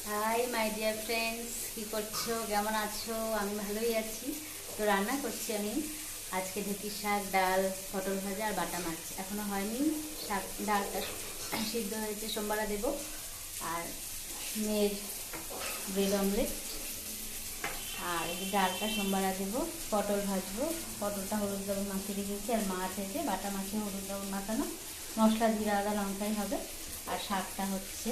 Hi my dear friends, কী করছো, কেমন আছো? আমি ভালোই আছি। তো রান্না করছি আমি আজকে ঢেঁকির শাক, ডাল, পটল ভাজা আর বাটা মাছ। এখনও হয়নি, শাক ডালটা সিদ্ধ হয়েছে, সোমবারে দেবো। আর মেয়ের ব্রেড অমলেট, আর এই ডালটা সোমবারে দেবো। পটল ভাজবো, পটলটা হলুদ লবণ মাখিয়ে রেখেছি। আর মাছ হয়েছে, বাটা মাছে হলুদ লবণ মাখানো, মশলা জিরা আদা লঙ্কাই হবে। আর শাকটা হচ্ছে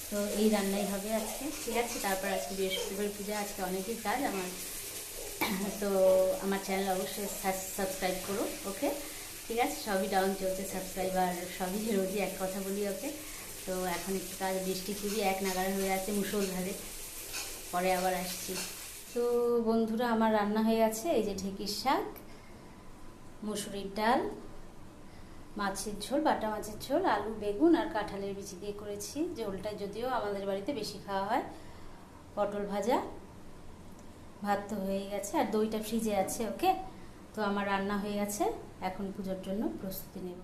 তো এই রান্নাই হবে আজকে, ঠিক আছে। তারপর আজকে বৃহস্পতিবার পূজা, আজকে অনেকই কাজ আমার। তো আমার চ্যানেল অবশ্যই সাবস্ক্রাইব করো, ওকে? ঠিক আছে, সবই ডাউন চলছে সাবস্ক্রাইবার, সবই রোজই এক কথা বলি, ওকে? তো এখন একটু কাজ, বৃষ্টি খুবই এক নাগাড়ে হয়ে আছে, মুষলধারে। পরে আবার আসছি। তো বন্ধুরা, আমার রান্না হয়ে গেছে। এই যে ঢেঁকির শাক, মুসুরির ডাল, মাছের ঝোল, বাটা মাছের ঝোল, আলু বেগুন আর কাঁঠালের বিচি দিয়ে করেছি। ঝোলটা যদিও আমাদের বাড়িতে বেশি খাওয়া হয়। পটল ভাজা, ভাত তো হয়ে গেছে, আর দইটা ফ্রিজে আছে, ওকে? তো আমার রান্না হয়ে গেছে, এখন পুজোর জন্য প্রস্তুতি নেব।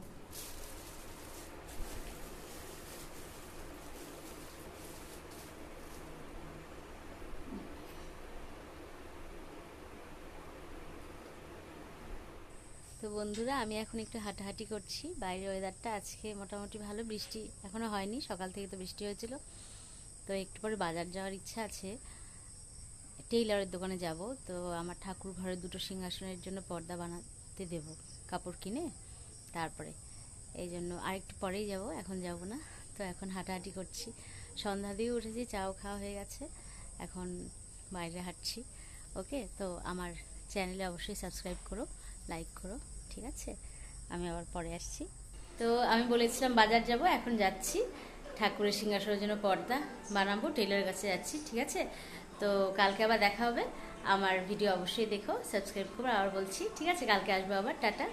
তো বন্ধুরা, আমি এখন একটু হাঁটাহাঁটি করছি। বাইরের ওয়েদারটা আজকে মোটামুটি ভালো, বৃষ্টি এখনও হয়নি, সকাল থেকে তো বৃষ্টি হয়েছিল। তো একটু পরে বাজার যাওয়ার ইচ্ছা আছে, টেইলারের দোকানে যাব। তো আমার ঠাকুর ঘরের দুটো সিংহাসনের জন্য পর্দা বানাতে দেব, কাপড় কিনে। তারপরে এই জন্য আরেকটু পরেই যাব, এখন যাব না। তো এখন হাঁটাহাঁটি করছি, সন্ধ্যা দিয়ে উঠেছি, চাও খাওয়া হয়ে গেছে, এখন বাইরে হাঁটছি, ওকে? তো আমার চ্যানেলে অবশ্যই সাবস্ক্রাইব করো, লাইক করো, ঠিক আছে? আমি আবার পরে আসছি। তো আমি বলেছিলাম বাজার যাব, এখন যাচ্ছি। ঠাকুরের সিংহাসনের জন্য পর্দা বানাবো, টেইলারের কাছে যাচ্ছি, ঠিক আছে? তো কালকে আবার দেখা হবে। আমার ভিডিও অবশ্যই দেখো, সাবস্ক্রাইব করো। আবার বলছি, ঠিক আছে? কালকে আসবো আবার, টাটা।